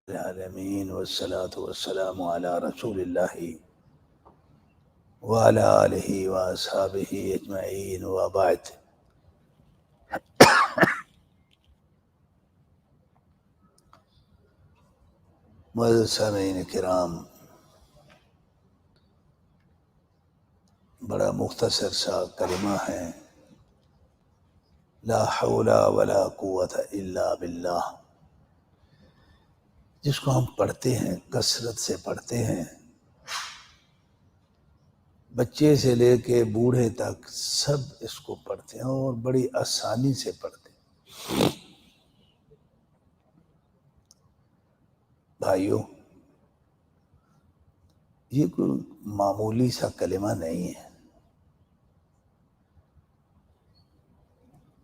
العالمین والصلاة والسلام علی رسول اللہ وعلی آلہ واصحابہ اجمعین وبعد۔ معزز سامعین کرام، بڑا مختصر سا کلمہ ہے، لا حول ولا قوت الا باللہ، جس کو ہم پڑھتے ہیں، کثرت سے پڑھتے ہیں، بچے سے لے کے بوڑھے تک سب اس کو پڑھتے ہیں اور بڑی آسانی سے پڑھتے ہیں۔ بھائیو، یہ کوئی معمولی سا کلمہ نہیں ہے۔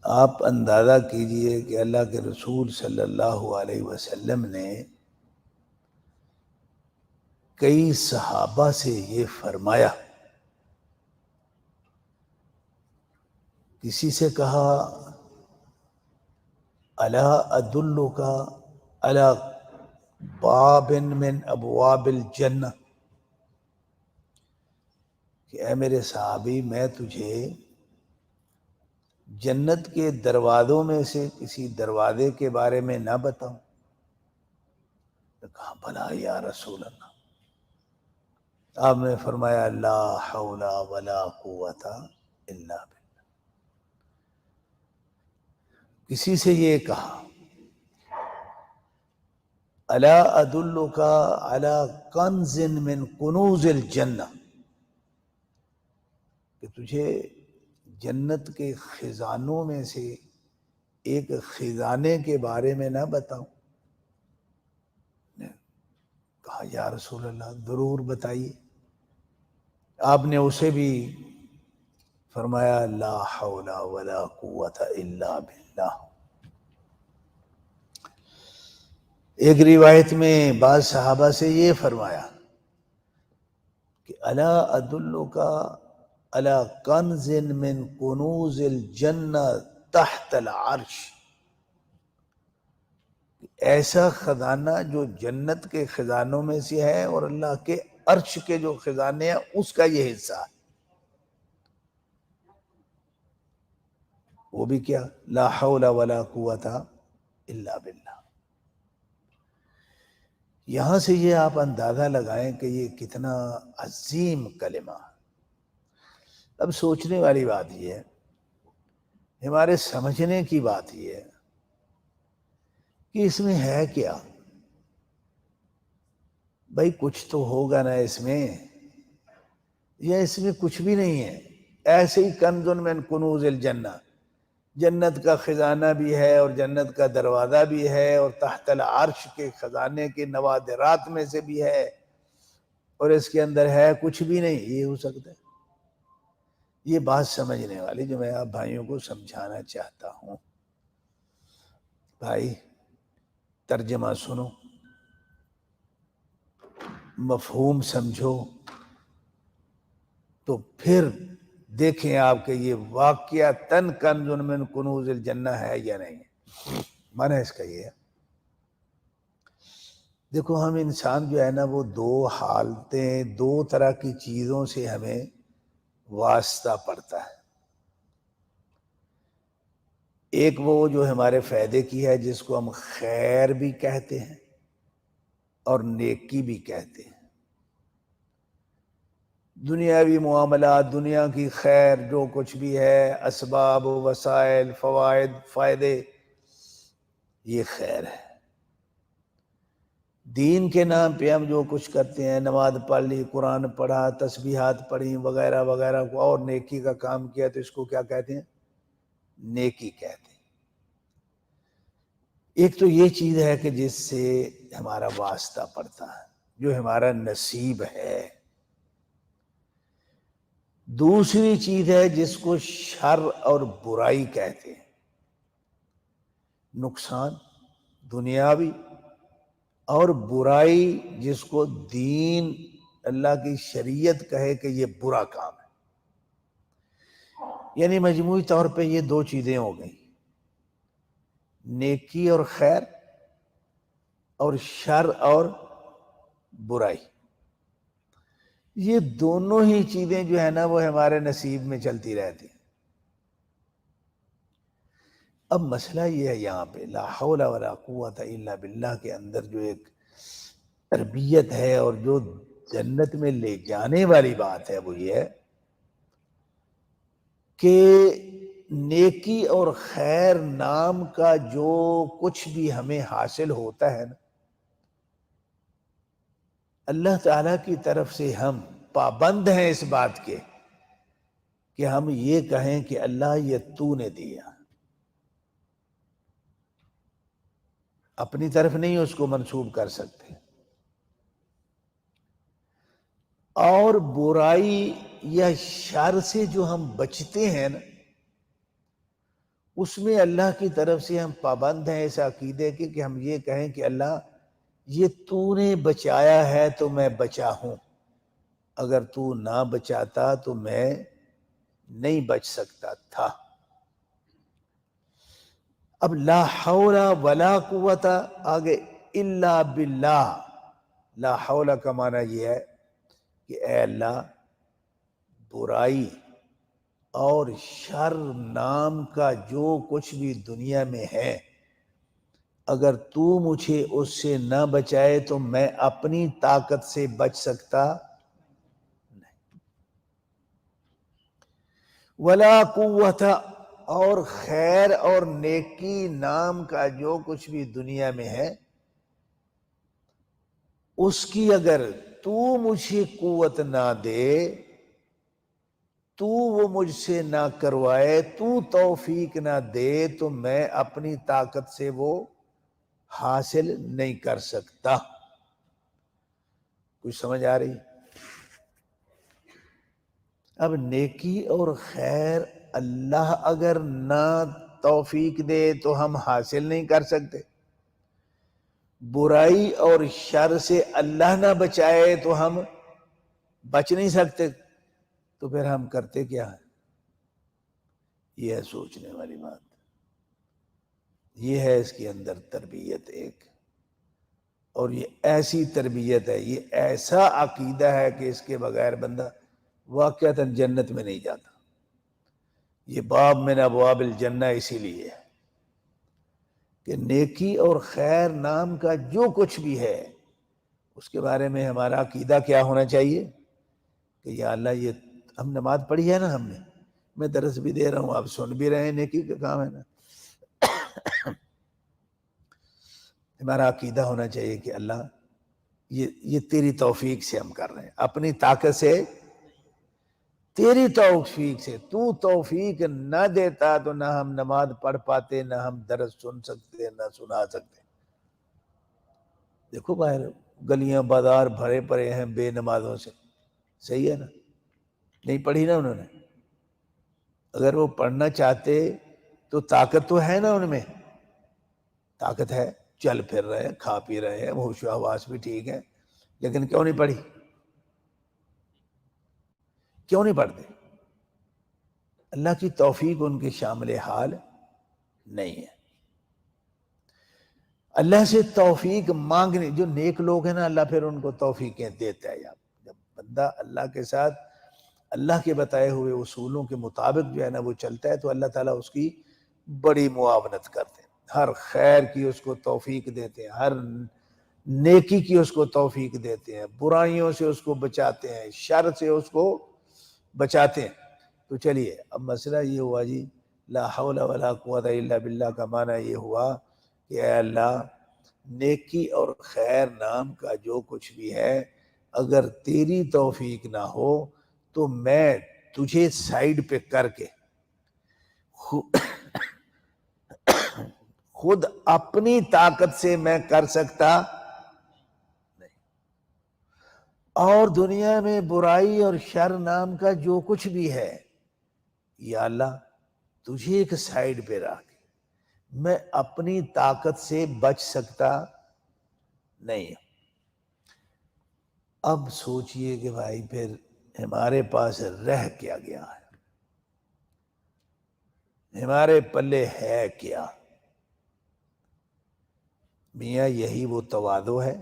آپ اندازہ کیجئے کہ اللہ کے رسول صلی اللہ علیہ وسلم نے کئی صحابہ سے یہ فرمایا، کسی سے کہا الا ادلک علی باب من ابواب الجنہ، کہ اے میرے صحابی، میں تجھے جنت کے دروازوں میں سے کسی دروازے کے بارے میں نہ بتاؤں؟ تو کہا بھلا یا رسول اللہ۔ آپ نے فرمایا لا حول ولا قوت الا باللہ۔ کسی سے یہ کہا الا ادلک علی کنز من کنوز الجنہ، کہ تجھے جنت کے خزانوں میں سے ایک خزانے کے بارے میں نہ بتاؤں؟ نے کہا یا رسول اللہ ضرور بتائیے۔ آپ نے اسے بھی فرمایا لا حول ولا قوت الا باللہ۔ ایک روایت میں بعض صحابہ سے یہ فرمایا کہ الا ادلک علی کنز من کنوز الجنہ تحت العرش، ایسا خزانہ جو جنت کے خزانوں میں سے ہے اور اللہ کے عرش کے جو خزانے ہیں اس کا یہ حصہ ہے۔ وہ بھی کیا؟ لا حول ولا قوت الا باللہ۔ یہاں سے یہ آپ اندازہ لگائیں کہ یہ کتنا عظیم کلمہ ہے۔ اب سوچنے والی بات یہ ہے، ہمارے سمجھنے کی بات یہ ہے کہ اس میں ہے کیا؟ بھائی کچھ تو ہوگا نا اس میں، یا اس میں کچھ بھی نہیں ہے؟ ایسے ہی کنز من کنوز الجنہ، جنت کا خزانہ بھی ہے اور جنت کا دروازہ بھی ہے اور تحت العرش کے خزانے کے نوادرات میں سے بھی ہے، اور اس کے اندر ہے کچھ بھی نہیں، یہ ہو سکتا ہے؟ یہ بات سمجھنے والی جو میں آپ بھائیوں کو سمجھانا چاہتا ہوں۔ بھائی ترجمہ سنو، مفہوم سمجھو، تو پھر دیکھیں آپ کہ یہ واقعہ تن کنز من کنوز الجنہ ہے یا نہیں ہے۔ معنی اس کا یہ ہے، دیکھو ہم انسان جو ہے نا وہ دو حالتیں، دو طرح کی چیزوں سے ہمیں واسطہ پڑتا ہے۔ ایک وہ جو ہمارے فائدے کی ہے، جس کو ہم خیر بھی کہتے ہیں اور نیکی بھی کہتے ہیں۔ دنیاوی معاملات، دنیا کی خیر جو کچھ بھی ہے، اسباب، وسائل، فوائد، فائدے، یہ خیر ہے۔ دین کے نام پہ ہم جو کچھ کرتے ہیں، نماز پڑھ لی، قرآن پڑھا، تسبیحات پڑھی وغیرہ وغیرہ کو، اور نیکی کا کام کیا، تو اس کو کیا کہتے ہیں؟ نیکی کہتے ہیں۔ ایک تو یہ چیز ہے کہ جس سے ہمارا واسطہ پڑتا ہے، جو ہمارا نصیب ہے۔ دوسری چیز ہے جس کو شر اور برائی کہتے ہیں، نقصان دنیاوی، اور برائی جس کو دین، اللہ کی شریعت کہے کہ یہ برا کام ہے۔ یعنی مجموعی طور پہ یہ دو چیزیں ہو گئیں، نیکی اور خیر، اور شر اور برائی، یہ دونوں ہی چیزیں جو ہے نا وہ ہمارے نصیب میں چلتی رہتی ہیں۔ اب مسئلہ یہ ہے یہاں پہ لا حول ولا قوت الا باللہ کے اندر جو ایک تربیت ہے اور جو جنت میں لے جانے والی بات ہے وہ یہ ہے کہ نیکی اور خیر نام کا جو کچھ بھی ہمیں حاصل ہوتا ہے نا، اللہ تعالیٰ کی طرف سے ہم پابند ہیں اس بات کے کہ ہم یہ کہیں کہ اللہ یہ تو نے دیا، اپنی طرف نہیں اس کو منسوب کر سکتے۔ اور برائی یا شر سے جو ہم بچتے ہیں نا، اس میں اللہ کی طرف سے ہم پابند ہیں اس عقیدے کے کہ ہم یہ کہیں کہ اللہ یہ تو نے بچایا ہے تو میں بچا ہوں، اگر تو نہ بچاتا تو میں نہیں بچ سکتا تھا۔ اب لا حول ولا قوت آگے الا باللہ، لا حول کا معنی یہ ہے کہ اے اللہ برائی اور شر نام کا جو کچھ بھی دنیا میں ہے، اگر تو مجھے اس سے نہ بچائے تو میں اپنی طاقت سے بچ سکتا نہیں۔ ولا قوت، اور خیر اور نیکی نام کا جو کچھ بھی دنیا میں ہے، اس کی اگر تو مجھے قوت نہ دے، تو وہ مجھ سے نہ کروائے، تو توفیق نہ دے تو میں اپنی طاقت سے وہ حاصل نہیں کر سکتا۔ کچھ سمجھ آ رہی؟ اب نیکی اور خیر اللہ اگر نہ توفیق دے تو ہم حاصل نہیں کر سکتے، برائی اور شر سے اللہ نہ بچائے تو ہم بچ نہیں سکتے، تو پھر ہم کرتے کیا ہے؟ یہ ہے سوچنے والی بات، یہ ہے اس کے اندر تربیت ایک، اور یہ ایسی تربیت ہے، یہ ایسا عقیدہ ہے کہ اس کے بغیر بندہ واقعتاً جنت میں نہیں جاتا۔ یہ باب من ابواب الجنہ اسی لیے ہے کہ نیکی اور خیر نام کا جو کچھ بھی ہے اس کے بارے میں ہمارا عقیدہ کیا ہونا چاہیے کہ یا اللہ یہ ہم نماز پڑھی ہے نا، ہم نے، میں درس بھی دے رہا ہوں، آپ سن بھی رہے ہیں، نیکی کا کام ہے نا، ہمارا عقیدہ ہونا چاہیے کہ اللہ یہ تیری توفیق سے ہم کر رہے ہیں، اپنی طاقت سے، تیری توفیق سے، تو توفیق نہ دیتا تو نہ ہم نماز پڑھ پاتے، نہ ہم درس سن سکتے، نہ سنا سکتے۔ دیکھو باہر گلیاں بازار بھرے پڑے ہیں بے نمازوں سے، صحیح ہے نا؟ نہیں پڑھی نا انہوں نے، اگر وہ پڑھنا چاہتے تو طاقت تو ہے نا ان میں، طاقت ہے، چل پھر رہے ہیں، کھا پی رہے ہیں، ہوش و حواس بھی ٹھیک ہے، لیکن کیوں نہیں پڑھی؟ کیوں نہیں پڑھتے؟ اللہ کی توفیق ان کے شامل حال نہیں ہے۔ اللہ سے توفیق مانگنے، جو نیک لوگ ہیں نا اللہ پھر ان کو توفیقیں دیتا ہے۔ جب بندہ اللہ کے ساتھ اللہ کے بتائے ہوئے اصولوں کے مطابق جو ہے نا وہ چلتا ہے تو اللہ تعالیٰ اس کی بڑی معاونت کرتے ہیں، ہر خیر کی اس کو توفیق دیتے ہیں، ہر نیکی کی اس کو توفیق دیتے ہیں، برائیوں سے اس کو بچاتے ہیں، شر سے اس کو بچاتے ہیں۔ تو چلیے اب مسئلہ یہ ہوا جی لا حول ولا قوت الا باللہ کا معنی یہ ہوا کہ اے اللہ نیکی اور خیر نام کا جو کچھ بھی ہے اگر تیری توفیق نہ ہو تو میں تجھے سائیڈ پہ کر کے خود اپنی طاقت سے میں کر سکتا نہیں، اور دنیا میں برائی اور شر نام کا جو کچھ بھی ہے یا اللہ تجھے ایک سائیڈ پہ رکھ کے میں اپنی طاقت سے بچ سکتا نہیں۔ اب سوچئے کہ بھائی پھر ہمارے پاس رہ کیا گیا ہے، ہمارے پلے ہے کیا؟ میاں یہی وہ تواضع ہے،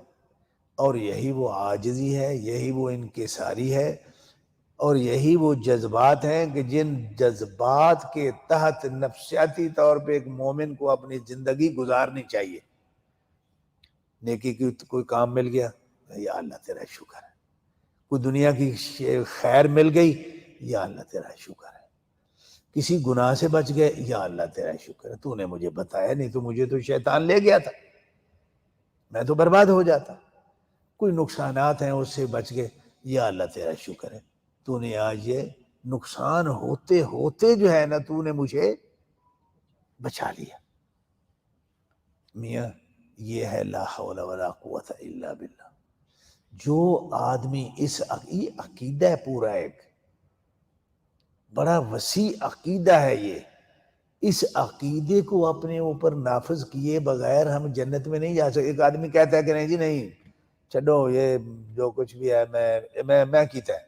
اور یہی وہ عاجزی ہے، یہی وہ انکساری ہے، اور یہی وہ جذبات ہیں کہ جن جذبات کے تحت نفسیاتی طور پہ ایک مومن کو اپنی زندگی گزارنی چاہیے۔ نیکی کی کوئی کام مل گیا، یا اللہ تیرا شکر ہے۔ کوئی دنیا کی خیر مل گئی، یا اللہ تیرا شکر ہے۔ کسی گناہ سے بچ گئے، یا اللہ تیرا شکر ہے، تو نے مجھے بتایا نہیں تو مجھے تو شیطان لے گیا تھا، میں تو برباد ہو جاتا۔ کوئی نقصانات ہیں اس سے بچ گئے، یا اللہ تیرا شکر ہے، تو نے آج یہ نقصان ہوتے ہوتے جو ہے نا تو نے مجھے بچا لیا۔ میاں یہ ہے لا حول ولا قوت الا باللہ۔ جو آدمی یہ عقیدہ ہے، پورا ایک بڑا وسیع عقیدہ ہے یہ، اس عقیدے کو اپنے اوپر نافذ کیے بغیر ہم جنت میں نہیں جا سکتے۔ ایک آدمی کہتا ہے کہ نہیں جی نہیں، چھڈو یہ جو کچھ بھی ہے میں کیتا ہے۔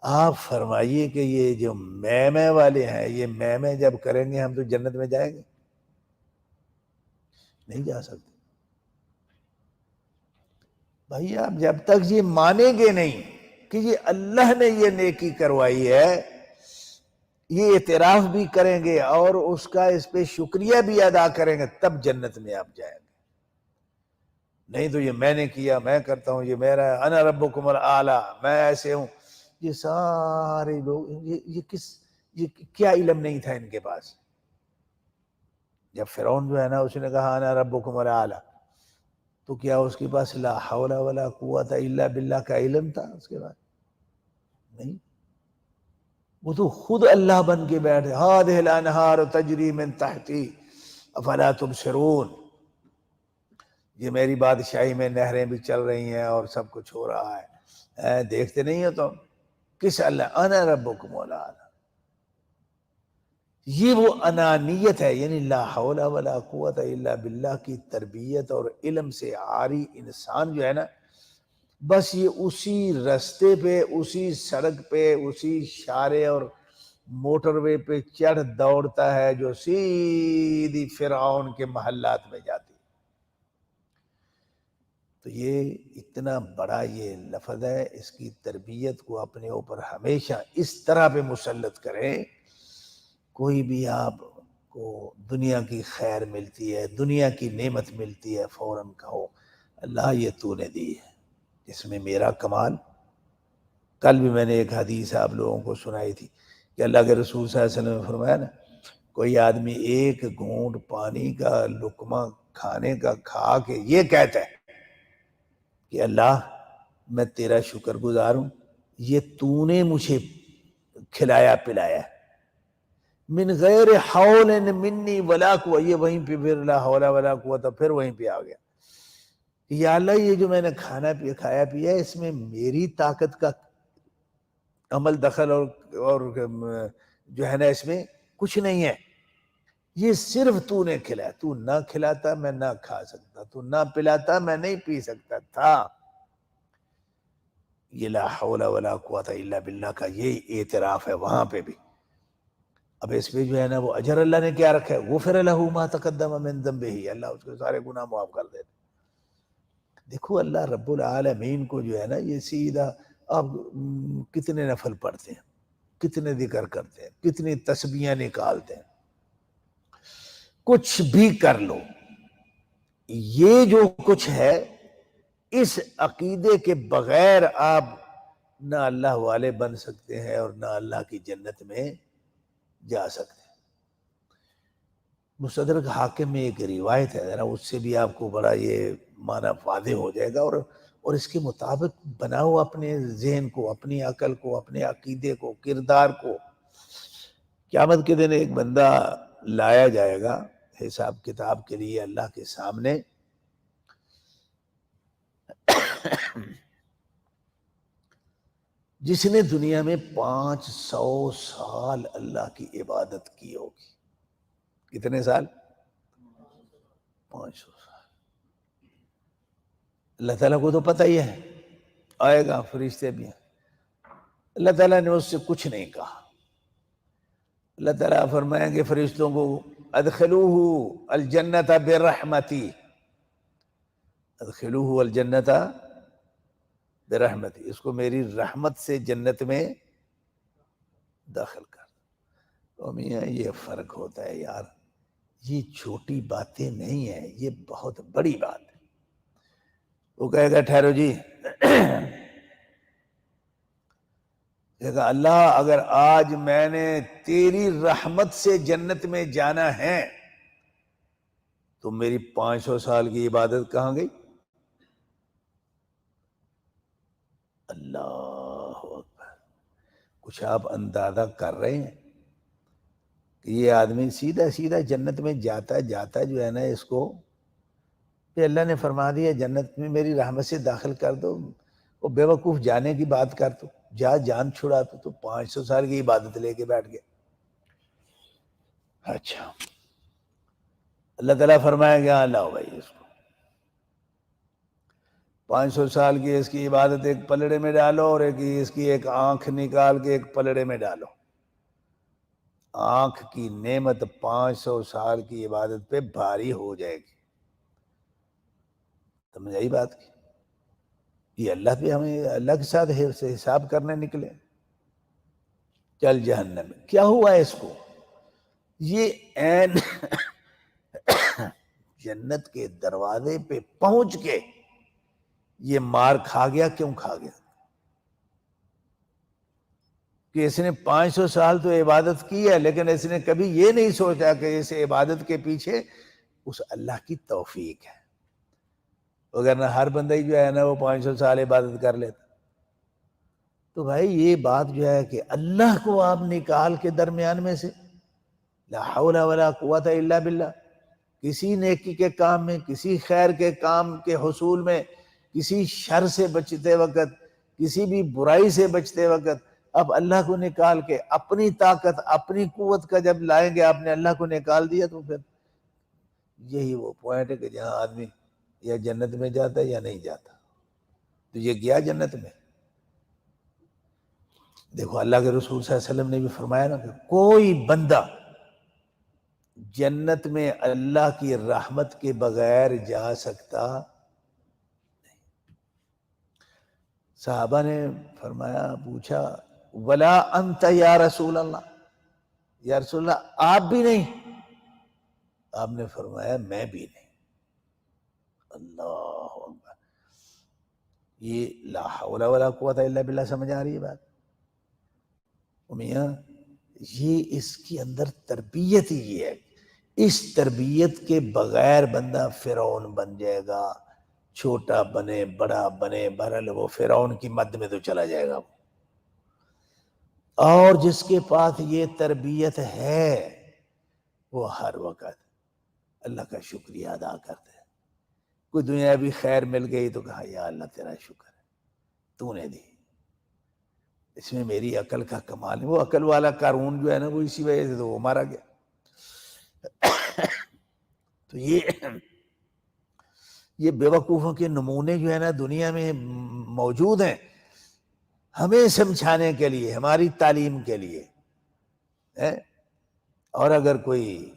آپ فرمائیے کہ یہ جو میں والے ہیں، یہ میں جب کریں گے ہم تو جنت میں جائیں گے؟ نہیں جا سکتے۔ بھائی آپ جب تک یہ مانیں گے نہیں کہ یہ اللہ نے یہ نیکی کروائی ہے، یہ اعتراف بھی کریں گے اور اس کا اس پہ شکریہ بھی ادا کریں گے، تب جنت میں آپ جائیں گے۔ نہیں تو یہ میں نے کیا، میں کرتا ہوں، یہ میرا ہے، انا ربکم الاعلی، میں ایسے ہوں۔ یہ سارے لوگ یہ کیا علم نہیں تھا ان کے پاس؟ جب فرعون جو ہے نا اس نے کہا انا ربکم الاعلی، تو کیا اس کے پاس لا حول ولا قوت الا باللہ کا علم تھا اس کے بعد؟ نہیں، وہ تو خود اللہ بن کے بیٹھے، ہذہ الانہار تجری من تحتی افلا تبصرون، یہ میری بادشاہی میں نہریں بھی چل رہی ہیں اور سب کچھ ہو رہا ہے، دیکھتے نہیں ہو تم؟ کس اللہ؟ انا ربکم الاعلی۔ یہ وہ انانیت ہے، یعنی لا حول ولا قوت الا باللہ کی تربیت اور علم سے عاری انسان جو ہے نا، بس یہ اسی رستے پہ، اسی سڑک پہ، اسی اشارے اور موٹر وے پہ چڑھ دوڑتا ہے جو سیدھی فرعون کے محلات میں جاتی۔ تو یہ اتنا بڑا یہ لفظ ہے، اس کی تربیت کو اپنے اوپر ہمیشہ اس طرح پہ مسلط کریں۔ کوئی بھی آپ کو دنیا کی خیر ملتی ہے، دنیا کی نعمت ملتی ہے، فوراً کہو اللہ یہ تو نے دی ہے، اس میں میرا کمال۔ کل بھی میں نے ایک حدیث آپ لوگوں کو سنائی تھی کہ اللہ کے رسول صلی اللہ علیہ وسلم نے فرمایا نا، کوئی آدمی ایک گھونٹ پانی کا لقمہ کھانے کا کھا کے یہ کہتا ہے کہ اللہ میں تیرا شکر گزار ہوں، یہ تو نے مجھے کھلایا پلایا من غیر حول منی ولا قوت، یہ وہیں پہ پھر لا حول ولا قوت، پھر وہیں پہ آ گیا، یا اللہ یہ جو میں نے کھانا کھایا پیا اس میں میری طاقت کا عمل دخل اور جو ہے نا اس میں کچھ نہیں ہے، یہ صرف تو نے کھلایا، تو نہ کھلاتا میں نہ کھا سکتا، تو نہ پلاتا میں نہیں پی سکتا تھا۔ یہ لا حول ولا قوت الا باللہ کا یہ اعتراف ہے وہاں پہ بھی۔ اب اس پہ جو ہے نا وہ اجر اللہ نے کیا رکھا ہے، غفر لہ ما تقدم من ذنبہ، اللہ اس کے سارے گناہ معاف کر دیتے۔ دیکھو اللہ رب العالمین کو جو ہے نا یہ سیدھا، اب کتنے نفل پڑھتے ہیں، کتنے ذکر کرتے ہیں، کتنی تسبیحیں نکالتے ہیں، کچھ بھی کر لو، یہ جو کچھ ہے اس عقیدے کے بغیر آپ نہ اللہ والے بن سکتے ہیں اور نہ اللہ کی جنت میں جا سکتے ہیں۔ مستدرک حاکم میں ایک روایت ہے، ذرا اس سے بھی آپ کو بڑا یہ معنی واضح ہو جائے گا، اور اس کے مطابق بناؤ اپنے ذہن کو، اپنی عقل کو، اپنے عقیدے کو، کردار کو۔ قیامت کے دن ایک بندہ لایا جائے گا حساب کتاب کے لیے اللہ کے سامنے، جس نے دنیا میں 500 سال اللہ کی عبادت کی ہوگی۔ کتنے سال؟ 500 سال۔ اللہ تعالیٰ کو تو پتہ ہی ہے، آئے گا، فرشتے بھی ہیں، اللہ تعالیٰ نے اس سے کچھ نہیں کہا۔ اللہ تعالیٰ فرمائیں گے فرشتوں کو ادخلوہ الجنت برحمتی، ادخلوہ الجنت برحمتی، اس کو میری رحمت سے جنت میں داخل کر۔ تو میاں یہ فرق ہوتا ہے یار، یہ چھوٹی باتیں نہیں ہیں، یہ بہت بڑی بات ہے۔ وہ کہے گا ٹھہرو جی، کہے گا اللہ اگر آج میں نے تیری رحمت سے جنت میں جانا ہے تو میری 500 سال کی عبادت کہاں گئی؟ اللہ اکبر۔ کچھ آپ اندازہ کر رہے ہیں کہ یہ آدمی سیدھا سیدھا جنت میں جاتا جاتا جو ہے نا، اس کو کہ اللہ نے فرما دیا جنت میں میری رحمت سے داخل کر دو، وہ بے وقوف جانے کی بات کر تو جا جان چھڑا تو 500 سال کی عبادت لے کے بیٹھ گیا۔ اچھا، اللہ تعالیٰ فرمایا گیا لاؤ بھائی اس کو 500 سال کی اس کی عبادت ایک پلڑے میں ڈالو، اور اس کی ایک آنکھ نکال کے ایک پلڑے میں ڈالو۔ آنکھ کی نعمت 500 سال کی عبادت پہ بھاری ہو جائے گی۔ سمجھ آئی بات کی؟ یہ اللہ پہ ہمیں اللہ کے ساتھ حساب کرنے نکلے، چل جہنم میں۔ کیا ہوا اس کو؟ یہ عین جنت کے دروازے پہ پہنچ کے یہ مار کھا گیا۔ کیوں کھا گیا؟ کہ اس نے 500 سال تو عبادت کی ہے، لیکن اس نے کبھی یہ نہیں سوچا کہ اس عبادت کے پیچھے اس اللہ کی توفیق ہے، وگرنہ ہر بندہ ہی جو ہے نا وہ 500 سال عبادت کر لیتا۔ تو بھائی یہ بات جو ہے کہ اللہ کو آپ نکال کے درمیان میں سے، لا حول ولا قوت الا باللہ، کسی نیکی کے کام میں، کسی خیر کے کام کے حصول میں، کسی شر سے بچتے وقت، کسی بھی برائی سے بچتے وقت اب اللہ کو نکال کے اپنی طاقت اپنی قوت کا جب لائیں گے، آپ نے اللہ کو نکال دیا، تو پھر یہی وہ پوائنٹ ہے کہ جہاں آدمی یا جنت میں جاتا ہے یا نہیں جاتا۔ تو یہ گیا جنت میں۔ دیکھو اللہ کے رسول صلی اللہ علیہ وسلم نے بھی فرمایا نا کہ کوئی بندہ جنت میں اللہ کی رحمت کے بغیر جا سکتا نہیں۔ صحابہ نے فرمایا، پوچھا ولا انت یا رسول اللہ، یا رسول اللہ آپ بھی نہیں؟ آپ نے فرمایا میں بھی نہیں۔ اللہ اکبر۔ یہ لا حول ولا قوت الا باللہ سمجھ آ رہی ہے بات؟ میاں یہ اس کے اندر تربیت ہی یہ ہے، اس تربیت کے بغیر بندہ فرعون بن جائے گا، چھوٹا بنے بڑا بنے، بہرحال وہ فرعون کی مد میں تو چلا جائے گا۔ اور جس کے پاس یہ تربیت ہے وہ ہر وقت اللہ کا شکریہ ادا کرتے ہیں۔ کوئی دنیاوی خیر مل گئی تو کہا یا اللہ تیرا شکر ہے، تو نے دی، اس میں میری عقل کا کمال ہے۔ وہ عقل والا قارون جو ہے نا، وہ اسی وجہ سے تو وہ مارا گیا۔ تو یہ بے وقوفوں کے نمونے جو ہے نا دنیا میں موجود ہیں، ہمیں سمجھانے کے لیے، ہماری تعلیم کے لیے۔ اور اگر کوئی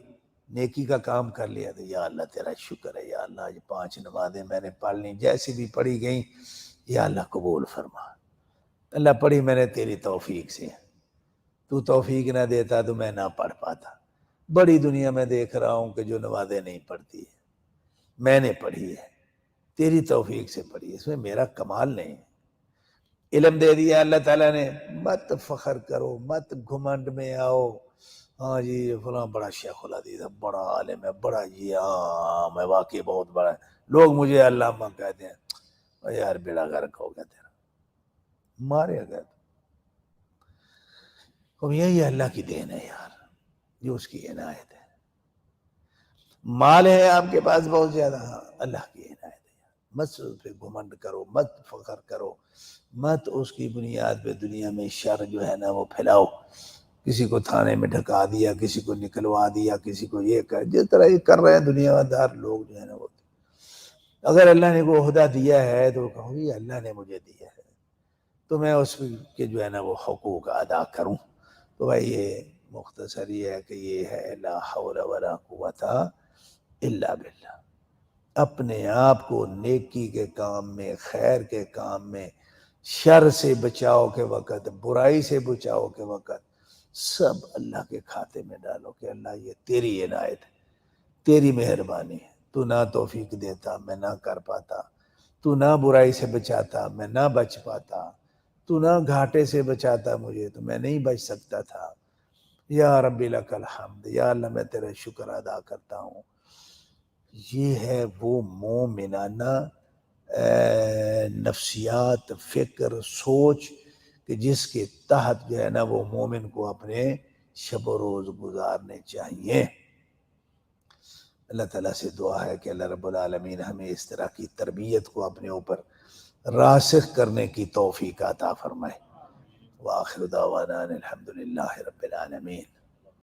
نیکی کا کام کر لیا تو یا اللہ تیرا شکر ہے، یا اللہ یہ 5 نمازیں میں نے پڑھ لی، جیسی بھی پڑھی گئیں، یا اللہ قبول فرما۔ اللہ پڑھی میں نے تیری توفیق سے، تو توفیق نہ دیتا تو میں نہ پڑھ پاتا۔ بڑی دنیا میں دیکھ رہا ہوں کہ جو نمازیں نہیں پڑھتی ہے، میں نے پڑھی ہے، تیری توفیق سے پڑھی ہے، اس میں میرا کمال نہیں۔ علم دے دیا اللہ تعالیٰ نے، مت فخر کرو، مت گھمنڈ میں آؤ، ہاں جی فلاں بڑا شیخ الحدیث ہے، بڑا عالم ہے، بڑا یہ، ہاں میں واقعی بہت بڑا ہے، لوگ مجھے علامہ کہتے ہیں۔ یار بیڑا غرق ہو گیا تیرا، مارے گئے۔ اب یہی اللہ کی دین ہے یار، یہ اس کی عنایت ہے۔ مال ہے آپ کے پاس بہت زیادہ، ہاں اللہ کی عنایت ہے، مت اس پہ گھمنڈ کرو، مت فخر کرو، مت اس کی بنیاد پہ دنیا میں شر جو ہے نا وہ پھیلاؤ۔ کسی کو تھانے میں ڈھکا دیا، کسی کو نکلوا دیا، کسی کو یہ کر، جس طرح یہ کر رہے ہیں دنیا دار لوگ جو ہے نا وہ۔ اگر اللہ نے وہ عہدہ دیا ہے تو کہو یہ اللہ نے مجھے دیا ہے تو میں اس کے جو ہے نا وہ حقوق ادا کروں۔ تو بھائی یہ مختصر یہ ہے کہ یہ ہے لا حول ولا قوت الا باللہ. اپنے آپ کو نیکی کے کام میں، خیر کے کام میں، شر سے بچاؤ کے وقت، برائی سے بچاؤ کے وقت سب اللہ کے کھاتے میں ڈالو کہ اللہ یہ تیری عنایت ہے، تیری مہربانی ہے. تو نہ توفیق دیتا میں نہ کر پاتا، تو نہ برائی سے بچاتا میں نہ بچ پاتا، تو نہ گھاٹے سے بچاتا مجھے تو میں نہیں بچ سکتا تھا. یا ربی لک الحمد، یا اللہ میں تیرا شکر ادا کرتا ہوں. یہ ہے وہ مومنانہ نفسیات، فکر، سوچ کہ جس کے تحت جو ہے نا وہ مومن کو اپنے شب و روز گزارنے چاہیے. اللہ تعالیٰ سے دعا ہے کہ اللہ رب العالمین ہمیں اس طرح کی تربیت کو اپنے اوپر راسخ کرنے کی توفیق عطا فرمائے. وآخر دعوانا الحمدللہ رب العالمین.